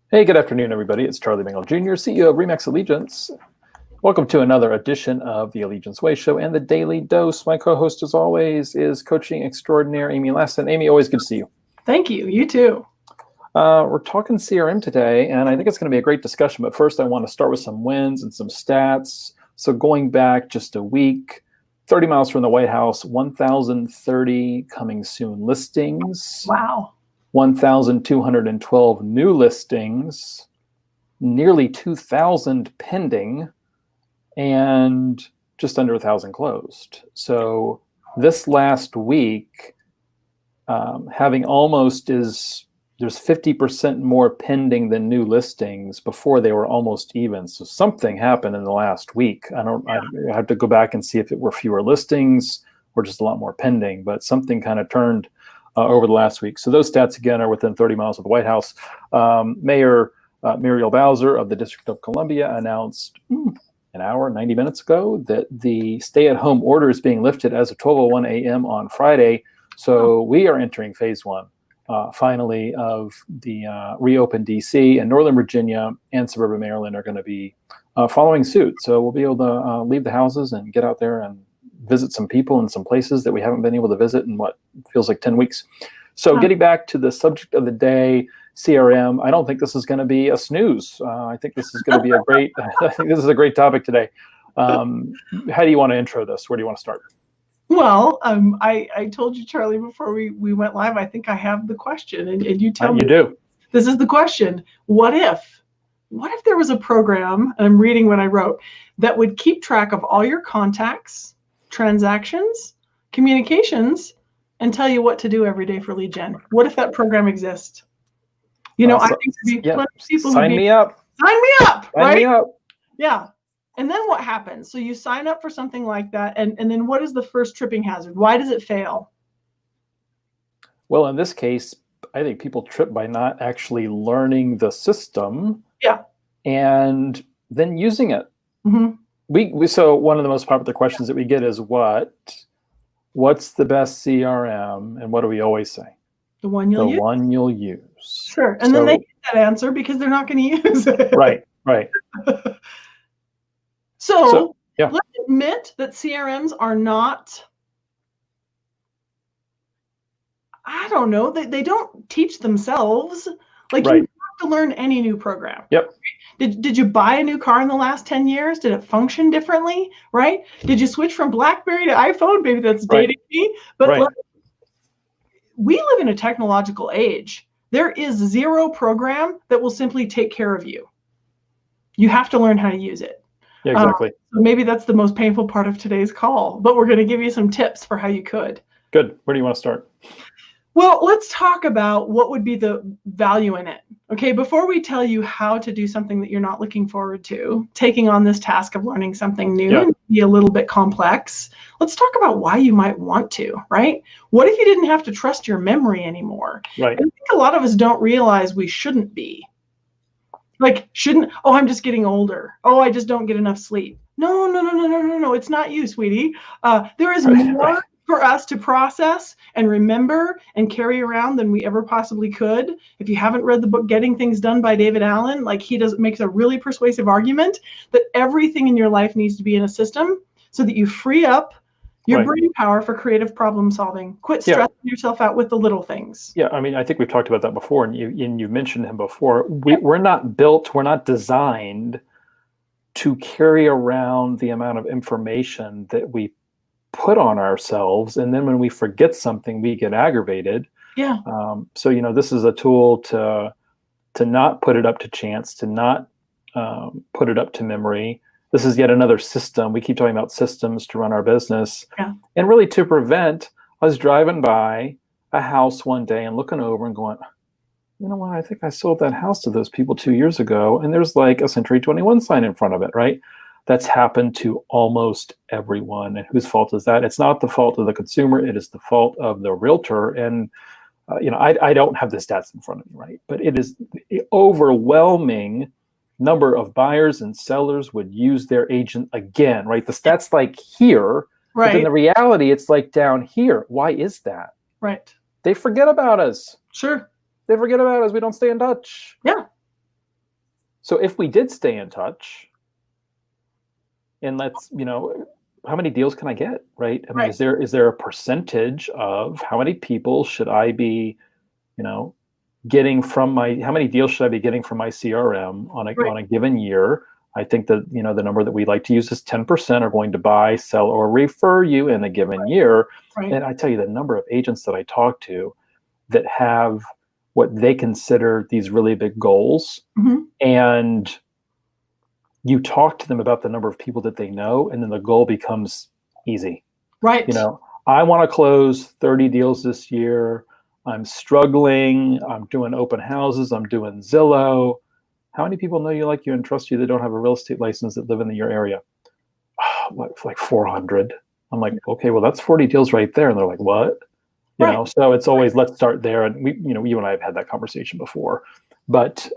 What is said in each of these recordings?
Hey, good afternoon, everybody. It's Charlie Bengel Jr., CEO of Remax Allegiance. Welcome to another edition of the Allegiance Way Show and the Daily Dose. My co-host, as always, is coaching extraordinaire Amy Lassen. Amy, always good to see you. Thank you. You too. We're talking CRM today, and I think it's going to be a great discussion. But first, I want to start with some wins and some stats. So going back just a week, 30 miles from the White House, 1,030 coming soon listings. Wow. 1,212 new listings, nearly 2,000 pending, and just under 1,000 closed. So this last week, having there's 50% more pending than new listings. Before they were almost even. So something happened in the last week. I have to go back and see if it were fewer listings or just a lot more pending, but something kind of turned over the last week. So those stats, again, are within 30 miles of the White House. Mayor Muriel Bowser of the District of Columbia announced an hour, 90 minutes ago that the stay-at-home order is being lifted as of 12:01 a.m. on Friday. So we are entering phase one, finally, of the reopened D.C. and Northern Virginia and suburban Maryland are going to be following suit. So we'll be able to leave the houses and get out there and visit some people in some places that we haven't been able to visit in what feels like 10 weeks. So getting back to the subject of the day, CRM, I don't think this is going to be a snooze. I think this is going to be I think this is a great topic today. How do you want to intro this? Where do you want to start? Well, I told you, Charlie, before we went live, I think I have the question, and you tell me. You do. This is the question. What if there was a program, and I'm reading what I wrote, that would keep track of all your contacts, transactions, communications, and tell you what to do every day for lead gen? What if that program exists? I think there'd be plenty of people Sign me up. Sign me up, right? Sign me up. Yeah. And then what happens? So you sign up for something like that, and then what is the first tripping hazard? Why does it fail? Well, in this case, I think people trip by not actually learning the system. Yeah. And then using it. Mm-hmm. So one of the most popular questions that we get is what's the best CRM? And what do we always say? The one you'll use. The one you'll use. Sure. And then they get that answer because they're not going to use it. Right. So let's admit that CRMs are not, I don't know, they don't teach themselves. Like you have to learn any new program. Yep. Did you buy a new car in the last 10 years? Did it function differently? Right? Did you switch from BlackBerry to iPhone? Maybe that's dating me. But we live in a technological age. There is zero program that will simply take care of you. You have to learn how to use it. Yeah, exactly. So maybe that's the most painful part of today's call, but we're going to give you some tips for how you could. Good. Where do you want to start? Well, let's talk about what would be the value in it. Okay, before we tell you how to do something that you're not looking forward to, taking on this task of learning something new and be a little bit complex, let's talk about why you might want to, right? What if you didn't have to trust your memory anymore? Right. I think a lot of us don't realize we shouldn't be. I'm just getting older. Oh, I just don't get enough sleep. No. It's not you, sweetie. There is more for us to process and remember and carry around than we ever possibly could. If you haven't read the book Getting Things Done by David Allen, makes a really persuasive argument that everything in your life needs to be in a system so that you free up your brain power for creative problem solving. Quit stressing yourself out with the little things. Yeah, I mean, I think we've talked about that before, and you mentioned him before. We're not designed to carry around the amount of information that we put on ourselves, and then when we forget something, we get aggravated. Yeah. So this is a tool to not put it up to chance, to not put it up to memory. This is yet another system. We keep talking about systems to run our business. Yeah. And really to prevent us driving by a house one day and looking over and going, you know what, I think I sold that house to those people 2 years ago, and there's like a Century 21 sign in front of it, right? That's happened to almost everyone. And whose fault is that? It's not the fault of the consumer. It is the fault of the realtor. And, I don't have the stats in front of me, right? But it is the overwhelming number of buyers and sellers would use their agent again, right? The stats like here, right. But in the reality, it's like down here. Why is that? Right. They forget about us. Sure. They forget about us. We don't stay in touch. Yeah. So if we did stay in touch, and let's, how many deals can I get, right? I mean, Right. is there a percentage of how many people should I be, getting from how many deals should I be getting from my CRM on a given year? I think that, the number that we like to use is 10% are going to buy, sell, or refer you in a given year. Right. And I tell you, the number of agents that I talk to that have what they consider these really big goals, and you talk to them about the number of people that they know, and then the goal becomes easy. Right. I want to close 30 deals this year. I'm struggling. I'm doing open houses. I'm doing Zillow. How many people know you, like you, and trust you that don't have a real estate license that live in your area? Like 400. I'm like, okay, well, that's 40 deals right there. And they're like, what? So it's always, let's start there. And we, you and I have had that conversation before, but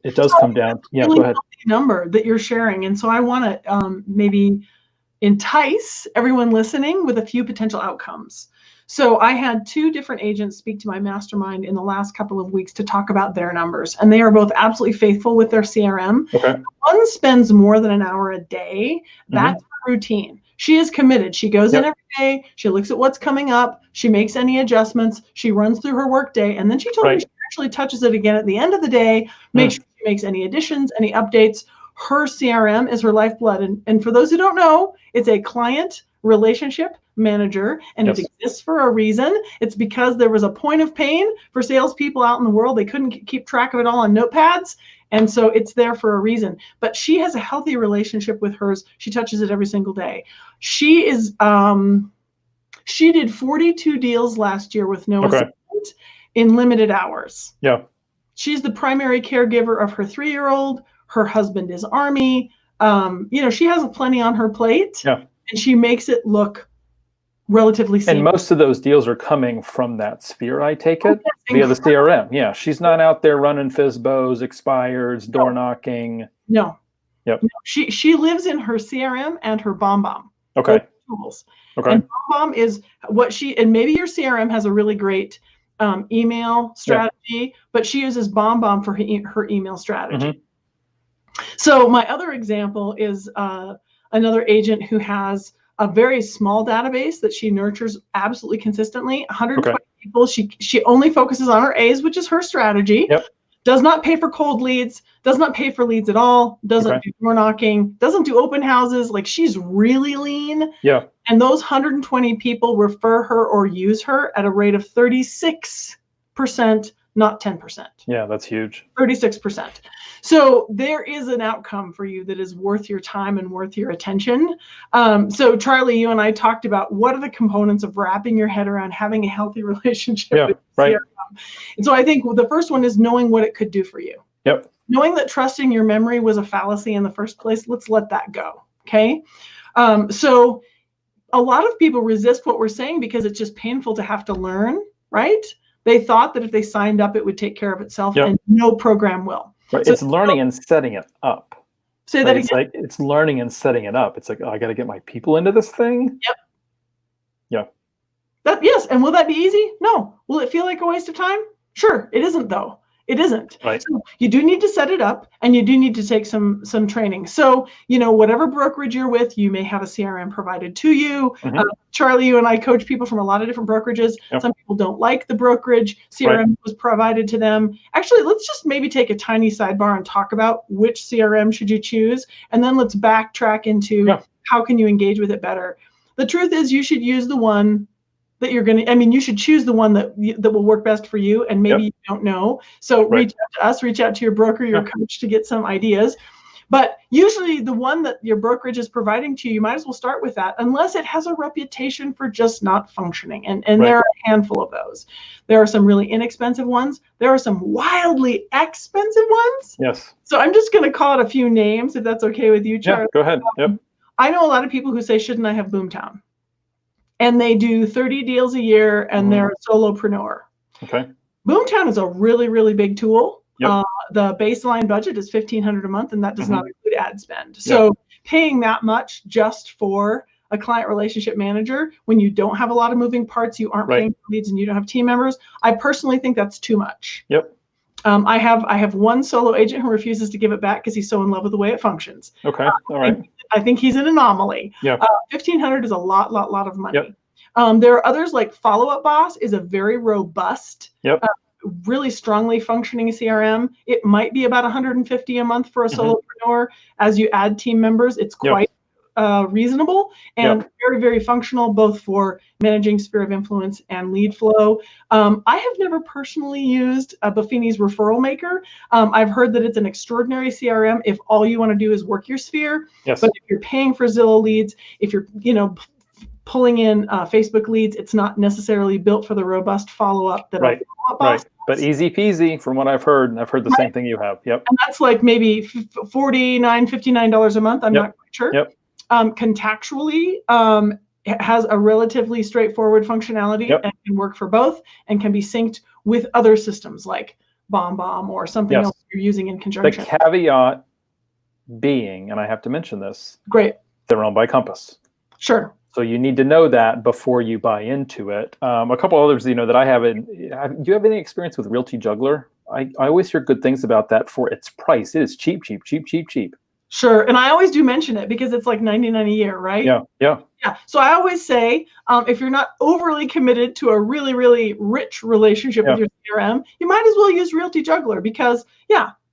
it does come down. Yeah, really go ahead. Number that you're sharing. And so I want to maybe entice everyone listening with a few potential outcomes. So I had 2 different agents speak to my mastermind in the last couple of weeks to talk about their numbers, and they are both absolutely faithful with their CRM. Okay. One spends more than an hour a day. That's her routine. She is committed. She goes in every day. She looks at what's coming up. She makes any adjustments. She runs through her work day. And then she told me she actually touches it again at the end of the day, makes sure she makes any additions, any updates. Her CRM is her lifeblood. And for those who don't know, it's a client relationship manager, and it exists for a reason. It's because there was a point of pain for salespeople out in the world. They couldn't keep track of it all on notepads. And so it's there for a reason. But she has a healthy relationship with hers. She touches it every single day. She is, she did 42 deals last year with no assistant in limited hours. Yeah. She's the primary caregiver of her 3-year-old. Her husband is Army. She has plenty on her plate. Yeah. And she makes it look relatively seamless. And most of those deals are coming from that sphere, I take it, via the CRM. Yeah, she's not out there running FSBOs, expireds, door knocking. No. Yep. No. She lives in her CRM and her BombBomb. Okay. Tools. Okay. And BombBomb is what and maybe your CRM has a really great email strategy, but she uses BombBomb for her email strategy. So my other example is another agent who has a very small database that she nurtures absolutely consistently. 120 people. She only focuses on her A's, which is her strategy. Yep. Does not pay for cold leads. Does not pay for leads at all. Doesn't do door knocking. Doesn't do open houses. Like, she's really lean. Yeah. And those 120 people refer her or use her at a rate of 36%, not 10%. Yeah, that's huge. 36%. So there is an outcome for you that is worth your time and worth your attention. So Charlie, you and I talked about what are the components of wrapping your head around having a healthy relationship with CRM. And so I think the first one is knowing what it could do for you. Yep. Knowing that trusting your memory was a fallacy in the first place, let's let that go. Okay. So a lot of people resist what we're saying because it's just painful to have to learn, right? They thought that if they signed up, it would take care of itself, and no program will. Right. So it's learning and setting it up. Say that again. It's like it's learning and setting it up. It's like, I got to get my people into this thing. Yep. Yeah. Yes. And will that be easy? No. Will it feel like a waste of time? Sure. It isn't, though. It isn't. Right. So you do need to set it up, and you do need to take some training. So, whatever brokerage you're with, you may have a CRM provided to you. Charlie, you and I coach people from a lot of different brokerages. Yep. Some people don't like the brokerage. CRM was provided to them. Actually, let's just maybe take a tiny sidebar and talk about which CRM should you choose. And then let's backtrack into how can you engage with it better. The truth is, you should use the one that you're going to, you should choose the one that will work best for you, and maybe you don't know. So reach out to us, reach out to your broker, your coach, to get some ideas. But usually the one that your brokerage is providing to you, you might as well start with that, unless it has a reputation for just not functioning. And there are a handful of those. There are some really inexpensive ones. There are some wildly expensive ones. Yes. So I'm just going to call it a few names, if that's okay with you, Charlie. Yeah, go ahead. Yep. I know a lot of people who say, shouldn't I have Boomtown? And they do 30 deals a year, and they're a solopreneur. Okay. Boomtown is a really, really big tool. Yep. The baseline budget is $1,500 a month, and that does not include ad spend. So paying that much just for a client relationship manager when you don't have a lot of moving parts, you aren't paying for leads, and you don't have team members, I personally think that's too much. Yep. I have one solo agent who refuses to give it back because he's so in love with the way it functions. Okay. All right. I think he's an anomaly. Yeah. 1,500 is a lot of money. Yep. There are others like Follow Up Boss is a very robust, Yep. really strongly functioning CRM. It might be about $150 a month for a solopreneur. As you add team members, it's quite reasonable and very, very functional, both for managing sphere of influence and lead flow. I have never personally used Buffini's Referral Maker. I've heard that it's an extraordinary CRM if all you want to do is work your sphere. Yes. But if you're paying for Zillow leads, if you're pulling in Facebook leads, it's not necessarily built for the robust follow-up that right. Right. But easy peasy from what I've heard, and I've heard the same thing you have. Yep. And that's like maybe $49, $59 a month. I'm not quite sure. Yep. Contractually, it has a relatively straightforward functionality and can work for both and can be synced with other systems like BombBomb or something else you're using in conjunction. The caveat being, and I have to mention this, they're owned by Compass. Sure. So you need to know that before you buy into it. A couple others, that I have. Do you have any experience with Realty Juggler? I always hear good things about that for its price. It is cheap. Sure, and I always do mention it because it's like $99 a year, right? Yeah. So I always say, if you're not overly committed to a really, really rich relationship with your CRM, you might as well use Realty Juggler because,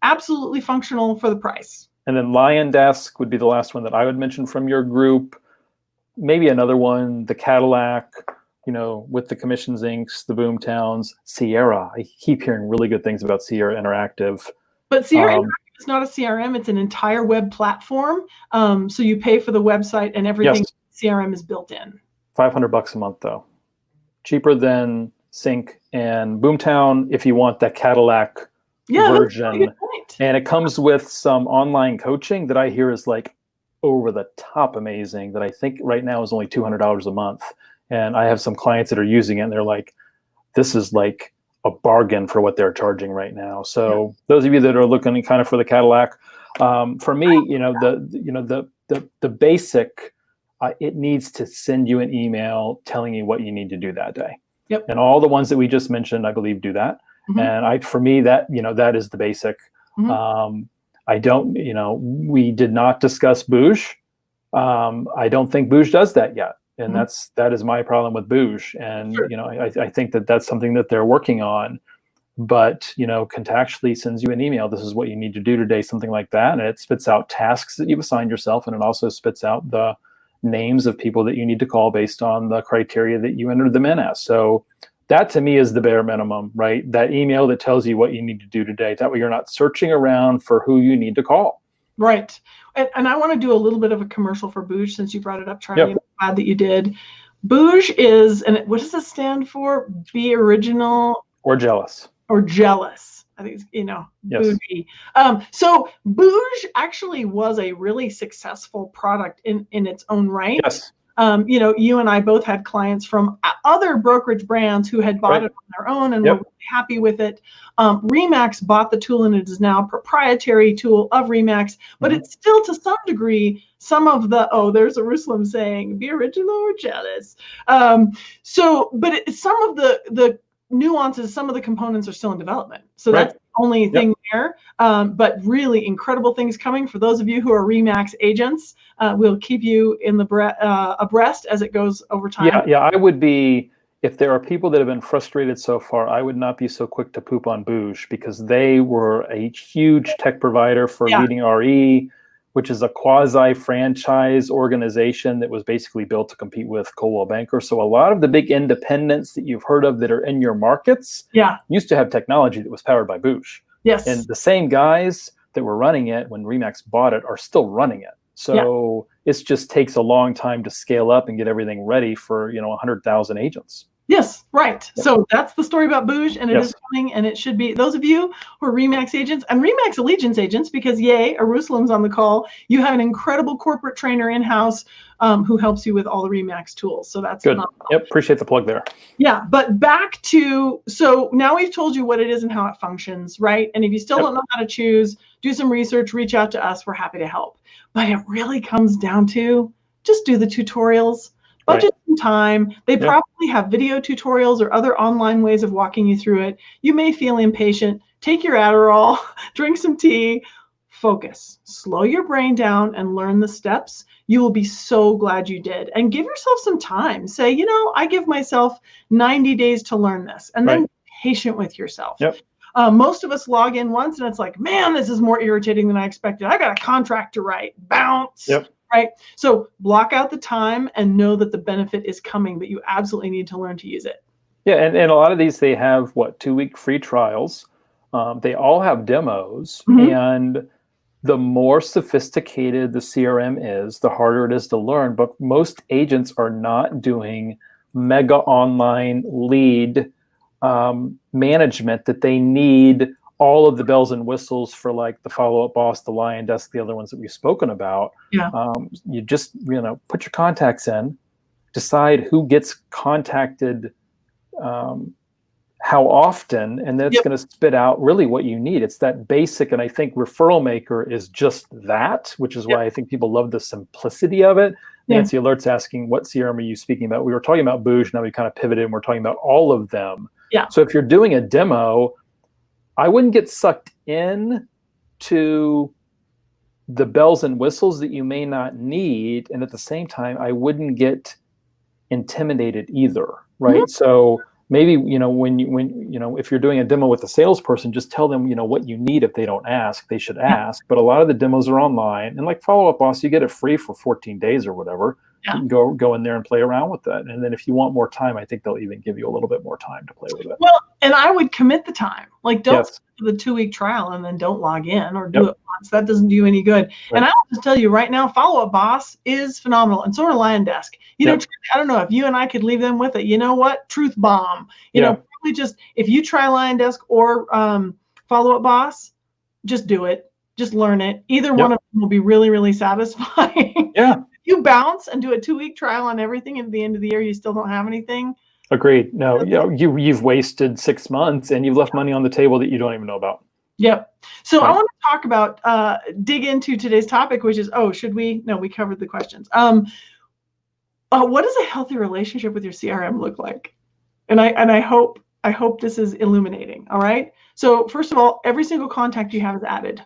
absolutely functional for the price. And then Lion Desk would be the last one that I would mention from your group. Maybe another one, the Cadillac, with the Commissions Incs., the Boomtowns, Sierra. I keep hearing really good things about Sierra Interactive. But Sierra Interactive is not a CRM. It's an entire web platform. So you pay for the website and everything CRM is built in. $500 a month, though. Cheaper than Sync and Boomtown if you want that Cadillac version. That's a good point. And it comes with some online coaching that I hear is like over the top amazing, that I think right now is only $200 a month. And I have some clients that are using it and they're like, this is like a bargain for what they're charging right now. So those of you that are looking kind of for the Cadillac, for me, the basic, it needs to send you an email telling you what you need to do that day. Yep. And all the ones that we just mentioned, I believe, do that. And for me, that is the basic. I don't, we did not discuss Booge. I don't think Booge does that yet. And that is my problem with Booge. And, I think that that's something that they're working on, but, contactually sends you an email. This is what you need to do today, something like that. And it spits out tasks that you've assigned yourself. And it also spits out the names of people that you need to call based on the criteria that you entered them in as. So that to me is the bare minimum, right? That email that tells you what you need to do today. That way you're not searching around for who you need to call. Right. And I want to do a little bit of a commercial for Booge since you brought it up, Charlie. I'm glad that you did. Booge is, and what does it stand for? Be original. Or jealous. Or jealous. I think, Bougie. So Booge actually was a really successful product in its own right. Yes. You and I both had clients from other brokerage brands who had bought it on their own and were really happy with it. Remax bought the tool and it is now a proprietary tool of Remax, but it's still to some degree some of the, there's a Ruslam saying, be original or jealous. Some of the nuances, some of the components are still in development. So that's the only thing there. But really incredible things coming for those of you who are Remax agents. We'll keep you in the abreast as it goes over time. Yeah, I would be, if there are people that have been frustrated so far, I would not be so quick to poop on Booge because they were a huge tech provider for Leading RE, which is a quasi-franchise organization that was basically built to compete with Coldwell Banker. So a lot of the big independents that you've heard of that are in your markets used to have technology that was powered by Booge. Yes. And the same guys that were running it when Remax bought it are still running it. So it just takes a long time to scale up and get everything ready for 100,000 agents. Yes, right. So that's the story about Booge, and it is coming, and it should be. Those of you who are Remax agents and Remax Allegiance agents, because Ruslam's on the call, you have an incredible corporate trainer in-house who helps you with all the Remax tools. So that's good. Yep, appreciate the plug there. Yeah, but back to, so now we've told you what it is and how it functions, right? And if you still don't know how to choose, do some research, reach out to us. We're happy to help. But it really comes down to just do the tutorials. Budget some time. They probably have video tutorials or other online ways of walking you through it. You may feel impatient. take your Adderall, drink some tea, focus, slow your brain down and learn the steps. You will be so glad you did. And give yourself some time. Say, you know, I give myself 90 days to learn this, and then be patient with yourself. Yep. Most of us log in once and it's like, man, this is more irritating than I expected. I got a contract to write. Bounce. Yep. Right? So block out the time and know that the benefit is coming, but you absolutely need to learn to use it. Yeah, and a lot of these, they have, what, 2-week free trials. They all have demos. And the more sophisticated the CRM is, the harder it is to learn. But most agents are not doing mega online lead management that they need all of the bells and whistles for, like the Follow-Up Boss, the Lion Desk, the other ones that we've spoken about. Yeah. You just, you know, put your contacts in, decide who gets contacted how often, and that's going to spit out really what you need. It's that basic, and I think Referral Maker is just that, which is why I think people love the simplicity of it. Nancy Alert's asking, what CRM are you speaking about? We were talking about Booge, now we kind of pivoted and we're talking about all of them. Yeah. So if you're doing a demo, I wouldn't get sucked in to the bells and whistles that you may not need, and at the same time, I wouldn't get intimidated either, right? So maybe, you know, when you know, if you're doing a demo with a salesperson, just tell them, you know, what you need. If they don't ask, they should ask. But a lot of the demos are online, and like Follow-Up Boss, you get it free for 14 days or whatever. You can go in there and play around with that. And then if you want more time, I think they'll even give you a little bit more time to play with it. Well, and I would commit the time. Like, don't do the 2-week trial and then don't log in, or do it once. That doesn't do you any good. And I will just tell you right now, Follow-Up Boss is phenomenal. And so are Lion Desk. You know, I don't know if you and I could leave them with it. You know what? Truth bomb. You know, probably just, if you try Lion Desk or Follow-Up Boss, just do it. Just learn it. Either one of them will be really, really satisfying. You bounce and do a 2-week trial on everything, and at the end of the year you still don't have anything. Agreed. No, you know, you've wasted 6 months and you've left money on the table that you don't even know about. So I want to talk about, dig into today's topic, which is, should we? No, we covered the questions. What does a healthy relationship with your CRM look like? And I hope this is illuminating. All right. So first of all, every single contact you have is added.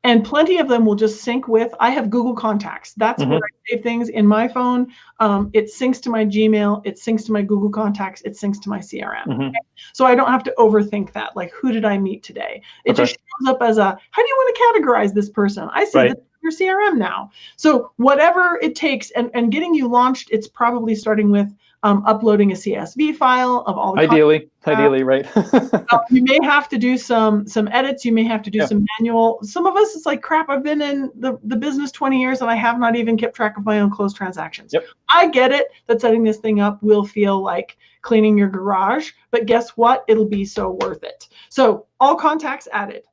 And plenty of them will just sync with, I have Google Contacts. That's where I save things in my phone. It syncs to my Gmail. It syncs to my Google Contacts. It syncs to my CRM. Okay? So I don't have to overthink that. Like, who did I meet today? It just shows up as a, how do you want to categorize this person? I see this in your CRM now. So whatever it takes, and getting you launched, it's probably starting with uploading a CSV file of all the ideally, right? You may have to do some edits. You may have to do some manual. Some of us, it's like, crap, I've been in the business 20 years and I have not even kept track of my own closed transactions. I get it that setting this thing up will feel like cleaning your garage, but guess what? It'll be so worth it. So all contacts added,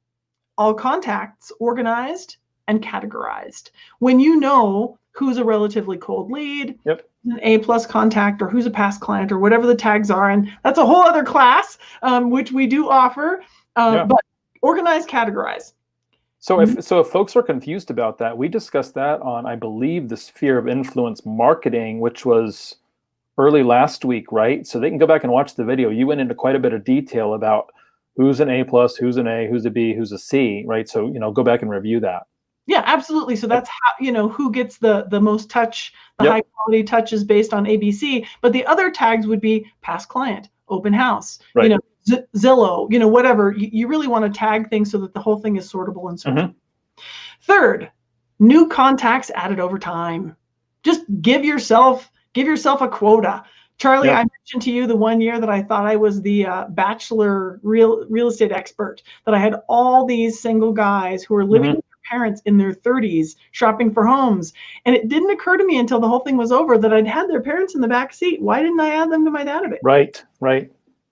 all contacts organized and categorized. When you know who's a relatively cold lead, an A+ contact, or who's a past client, or whatever the tags are, and that's a whole other class, which we do offer. But organize, categorize. So if folks are confused about that, we discussed that on, I believe, the Sphere of Influence Marketing, which was early last week, right? So they can go back and watch the video. You went into quite a bit of detail about who's an A+, who's an A, who's a B, who's a C, right? So, you know, go back and review that. Yeah, absolutely. So that's how, you know, who gets the most touch, the high quality touches based on ABC. But the other tags would be past client, open house, you know, Zillow, you know, whatever. You really want to tag things so that the whole thing is sortable and searchable. Third, new contacts added over time. Just give yourself a quota. Charlie, I mentioned to you the one year that I thought I was the bachelor real estate expert, that I had all these single guys who were living with their parents in their 30s shopping for homes. And it didn't occur to me until the whole thing was over that I'd had their parents in the back seat. Why didn't I add them to my database? Right.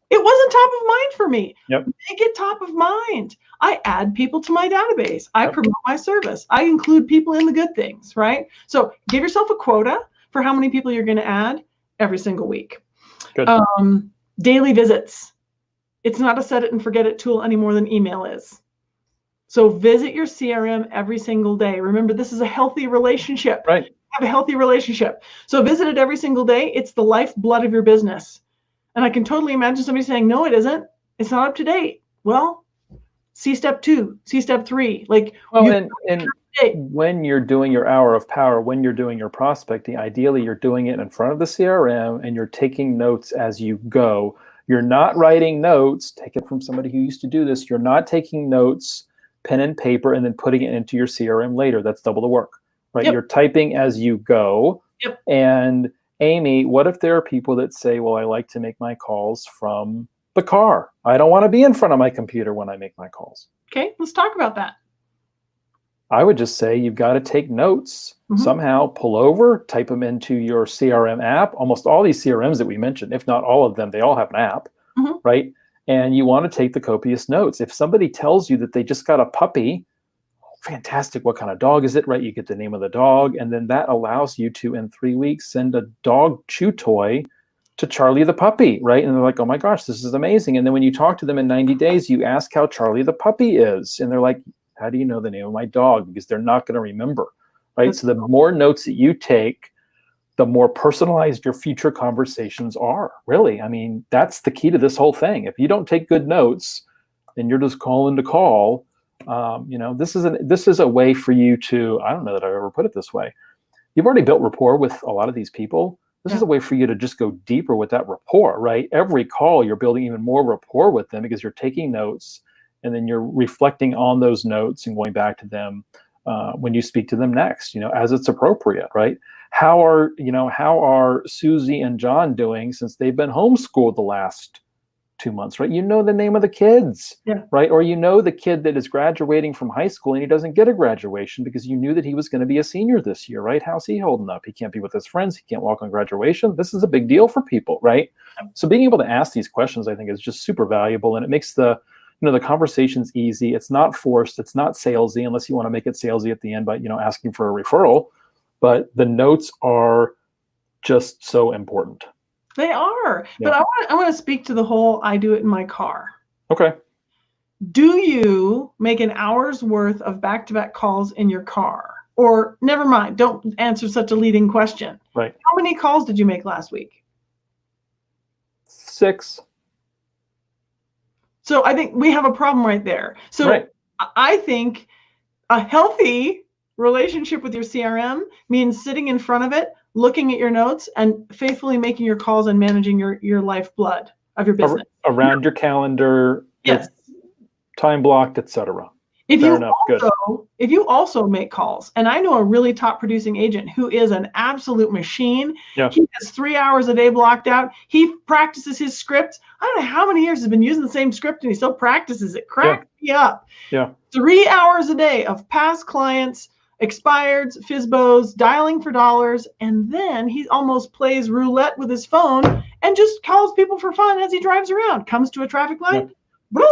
It wasn't top of mind for me. Make it top of mind. I add people to my database. I promote my service. I include people in the good things, right? So give yourself a quota for how many people you're going to add every single week. Good. Daily visits. It's not a set it and forget it tool any more than email is. So visit your CRM every single day. Remember, this is a healthy relationship. Right. Have a healthy relationship. So visit it every single day. It's the lifeblood of your business. And I can totally imagine somebody saying, no, it isn't. It's not up to date. Well, see step 2, see step 3. Like, well, and when you're doing your hour of power, when you're doing your prospecting, ideally you're doing it in front of the CRM and you're taking notes as you go. You're not writing notes. Take it from somebody who used to do this. You're not taking notes, pen and paper, and then putting it into your CRM later. That's double the work, right? Yep. You're typing as you go. Yep. And Amy, what if there are people that say, well, I like to make my calls from the car. I don't want to be in front of my computer when I make my calls. Okay, let's talk about that. I would just say you've got to take notes, somehow pull over, type them into your CRM app. Almost all these CRMs that we mentioned, if not all of them, they all have an app, right? And you want to take the copious notes. If somebody tells you that they just got a puppy, fantastic, what kind of dog is it, right? You get the name of the dog, and then that allows you to, in 3 weeks, send a dog chew toy to Charlie the puppy, right? And they're like, oh my gosh, this is amazing. And then when you talk to them in 90 days, you ask how Charlie the puppy is. And they're like, how do you know the name of my dog? Because they're not going to remember, right? So the more notes that you take, the more personalized your future conversations are, really. I mean, that's the key to this whole thing. If you don't take good notes, then you're just calling to call. This is a way for you to, I don't know that I've ever put it this way. You've already built rapport with a lot of these people. This is a way for you to just go deeper with that rapport, right? Every call, you're building even more rapport with them because you're taking notes and then you're reflecting on those notes and going back to them when you speak to them next, as it's appropriate, right? How are Susie and John doing since they've been homeschooled the last 2 months, right? You know the name of the kids, right? Or the kid that is graduating from high school and he doesn't get a graduation because you knew that he was going to be a senior this year, right? How's he holding up? He can't be with his friends. He can't walk on graduation. This is a big deal for people, right? So being able to ask these questions, I think, is just super valuable, and it makes the conversation's easy. It's not forced. It's not salesy, unless you want to make it salesy at the end by, asking for a referral. But the notes are just so important. They are. Yeah. But I want to speak to the whole I do it in my car. Okay. Do you make an hour's worth of back-to-back calls in your car? Or never mind, don't answer such a leading question. Right. How many calls did you make last week? 6. So I think we have a problem right there. So I think a healthy relationship with your CRM means sitting in front of it, looking at your notes, and faithfully making your calls and managing your lifeblood of your business. Around your calendar, yes, time blocked, etc. If you also make calls, and I know a really top producing agent who is an absolute machine. Yeah. He has 3 hours a day blocked out. He practices his script. I don't know how many years he's been using the same script and he still practices it. Cracks me up. Yeah. 3 hours a day of past clients, expireds, FISBOs, dialing for dollars, and then he almost plays roulette with his phone and just calls people for fun as he drives around. Comes to a traffic light, boom!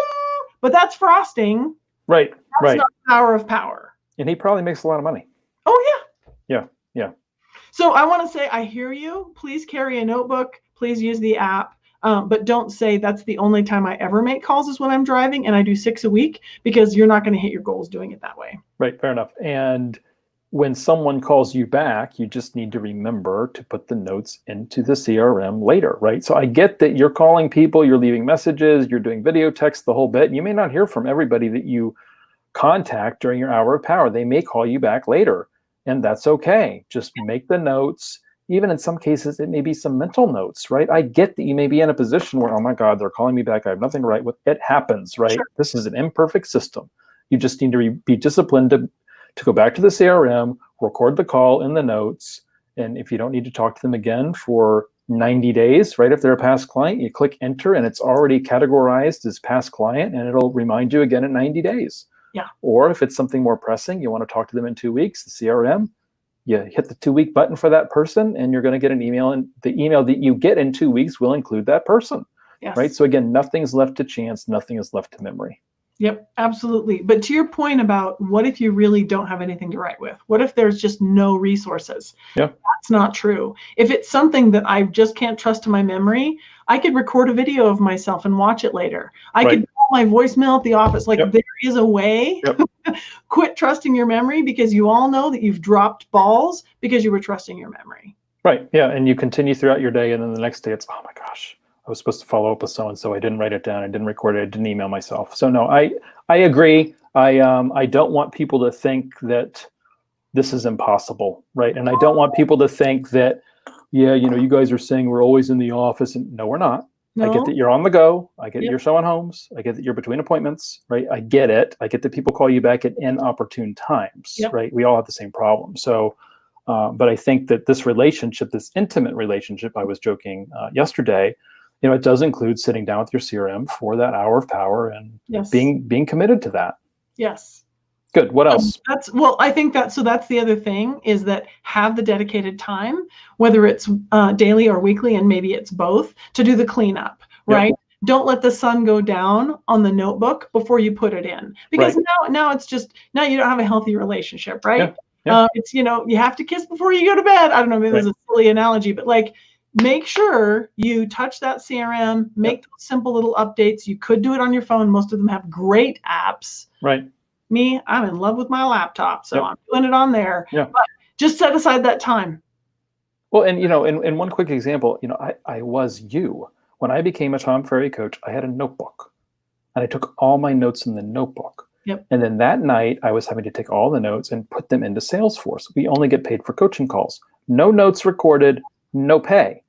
But that's frosting. Right. That's not the power of power. And he probably makes a lot of money. Oh, yeah. Yeah. So I want to say, I hear you. Please carry a notebook. Please use the app. But don't say that's the only time I ever make calls is when I'm driving and I do 6 a week, because you're not going to hit your goals doing it that way. Right. Fair enough. And when someone calls you back, you just need to remember to put the notes into the CRM later, right? So I get that you're calling people, you're leaving messages, you're doing video text, the whole bit. You may not hear from everybody that you contact during your hour of power. They may call you back later, and that's okay. Just make the notes. Even in some cases, it may be some mental notes, right? I get that you may be in a position where, oh my God, they're calling me back. I have nothing to write with. It happens, right? Sure. This is an imperfect system. You just need to be disciplined to go back to the CRM, record the call in the notes. And if you don't need to talk to them again for 90 days, right? If they're a past client, you click enter and it's already categorized as past client and it'll remind you again in 90 days. Yeah. Or if it's something more pressing, you want to talk to them in 2 weeks, the CRM, you hit the 2-week button for that person and you're going to get an email, and the email that you get in 2 weeks will include that person. Yes. Right? So again, nothing's left to chance, nothing is left to memory. Yep, absolutely. But to your point about what if you really don't have anything to write with? What if there's just no resources? Yeah. That's not true. If it's something that I just can't trust to my memory, I could record a video of myself and watch it later. I could call my voicemail at the office. Like there is a way. Yep. Quit trusting your memory, because you all know that you've dropped balls because you were trusting your memory. Right. Yeah. And you continue throughout your day, and then the next day it's, oh my gosh, I was supposed to follow up with so-and-so. I didn't write it down. I didn't record it. I didn't email myself. So no, I agree. I don't want people to think that this is impossible, right? And I don't want people to think that, yeah, you guys are saying we're always in the office, and no, we're not. No. I get that you're on the go. I get Yep. you're showing homes. I get that you're between appointments, right? I get it. I get that people call you back at inopportune times, Yep. right? We all have the same problem. So, but I think that this relationship, this intimate relationship, I was joking yesterday, it does include sitting down with your CRM for that hour of power and Yes. being committed to that. Yes. Good. What else? I think that's the other thing is that have the dedicated time, whether it's daily or weekly, and maybe it's both, to do the cleanup, right? Yep. Don't let the sun go down on the notebook before you put it in, because now it's just, now you don't have a healthy relationship, right? Yeah. It's, you have to kiss before you go to bed. I don't know, maybe it was a silly analogy, but like, make sure you touch that CRM, make those simple little updates. You could do it on your phone. Most of them have great apps. Right. Me, I'm in love with my laptop, so I'm doing it on there. Yeah. But just set aside that time. Well, and in one quick example, I was you. When I became a Tom Ferry coach, I had a notebook, and I took all my notes in the notebook. Yep. And then that night, I was having to take all the notes and put them into Salesforce. We only get paid for coaching calls. No notes recorded, no pay.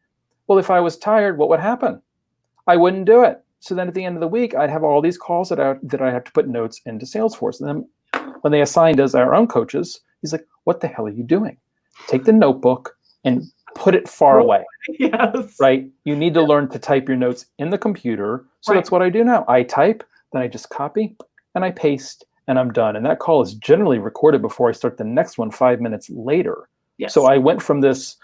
Well, if I was tired, what would happen? I wouldn't do it. So then at the end of the week, I'd have all these calls that I have to put notes into Salesforce. And then when they assigned us our own coaches, he's like, what the hell are you doing? Take the notebook and put it far away. Yes. Right? You need to learn to type your notes in the computer. So that's what I do now. I type, then I just copy, and I paste, and I'm done. And that call is generally recorded before I start the next one 5 minutes later. Yes. So I went from this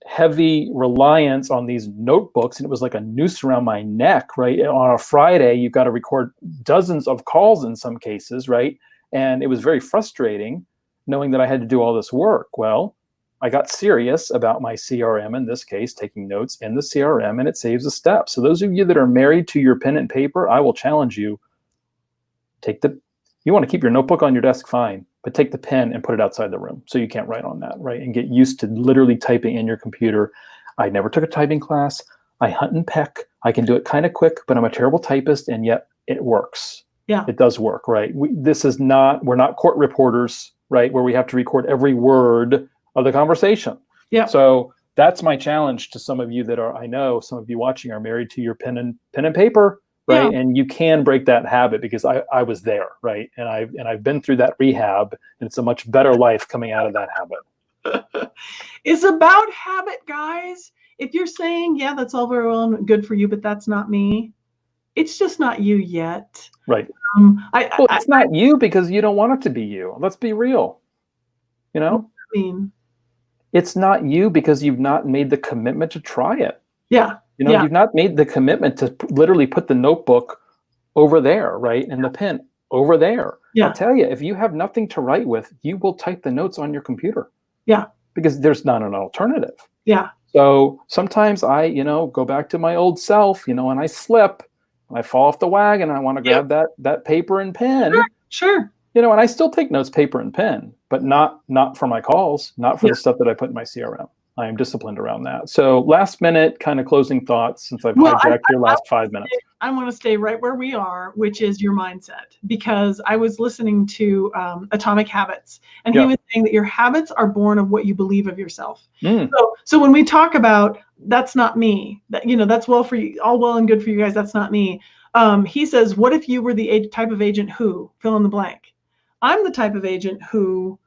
heavy reliance on these notebooks, and it was like a noose around my neck, right? On a Friday, you've got to record dozens of calls in some cases, right? And it was very frustrating knowing that I had to do all this work. Well, I got serious about my CRM, in this case, taking notes in the CRM, and it saves a step. So those of you that are married to your pen and paper, I will challenge you. You want to keep your notebook on your desk, fine, but take the pen and put it outside the room so you can't write on that, right? And get used to literally typing in your computer. I never took a typing class. I hunt and peck. I can do it kind of quick, but I'm a terrible typist, and yet it works. Yeah. It does work, right? We're not court reporters, right, where we have to record every word of the conversation. Yeah. So that's my challenge to some of you that I know some of you watching are married to your pen and paper. Right. Yeah. And you can break that habit, because I was there. Right. And I've been through that rehab, and it's a much better life coming out of that habit. It's about habit, guys. If you're saying, yeah, that's all very well and good for you, but that's not me, it's just not you yet. Right. It's not you because you don't want it to be you. Let's be real. What does that mean? It's not you because you've not made the commitment to try it. Yeah. You've not made the commitment to literally put the notebook over there, right? And the pen over there. Yeah. I'll tell you, if you have nothing to write with, you will type the notes on your computer. Yeah. Because there's not an alternative. Yeah. So sometimes I, go back to my old self, and I slip, and I fall off the wagon. I want to grab that paper and pen. Sure. And I still take notes, paper and pen, but not for my calls, not for the stuff that I put in my CRM. I am disciplined around that. So last minute kind of closing thoughts, since I've hijacked your last 5 minutes. I want to stay right where we are, which is your mindset, because I was listening to Atomic Habits, and he was saying that your habits are born of what you believe of yourself. So when we talk about that's not me, that's well for you, all well and good for you guys, that's not me. He says, what if you were the type of agent who, fill in the blank? I'm the type of agent who,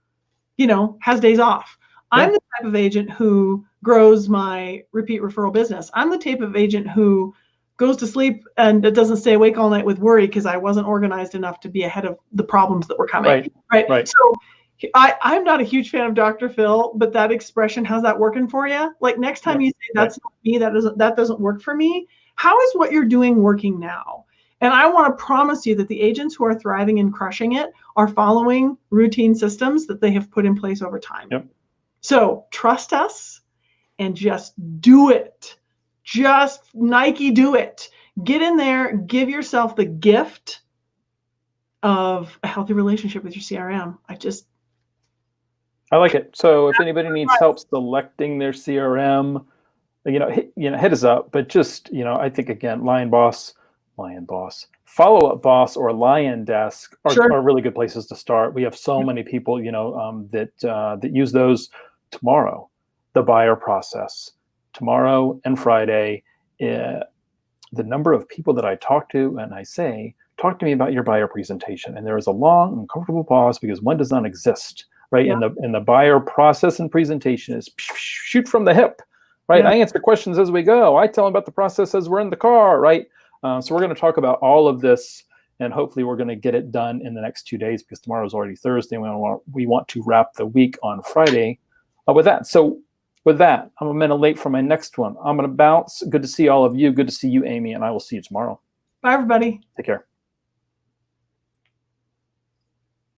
has days off. I'm the type of agent who grows my repeat referral business. I'm the type of agent who goes to sleep and doesn't stay awake all night with worry because I wasn't organized enough to be ahead of the problems that were coming. Right. So I'm not a huge fan of Dr. Phil, but that expression, how's that working for you? Like next time you say that's not me, that doesn't work for me. How is what you're doing working now? And I want to promise you that the agents who are thriving and crushing it are following routine systems that they have put in place over time. Yep. So trust us and just do it. Just Nike, do it. Get in there, give yourself the gift of a healthy relationship with your CRM. I like it. So if anybody needs help selecting their CRM, hit us up. But just, I think, again, Lion Boss, Follow-Up Boss, or Lion Desk are really good places to start. We have so many people, that use those. Tomorrow, the buyer process. Tomorrow and Friday, the number of people that I talk to and I say, talk to me about your buyer presentation. And there is a long, uncomfortable pause because one does not exist, right? Yeah. And the buyer process and presentation is shoot from the hip, right? Yeah. I answer questions as we go. I tell them about the process as we're in the car, right? So we're going to talk about all of this, and hopefully we're going to get it done in the next 2 days, because tomorrow is already Thursday. We want to wrap the week on Friday with that. So with that, I'm a minute late for my next one. I'm going to bounce. Good to see all of you. Good to see you, Amy, and I will see you tomorrow. Bye, everybody. Take care.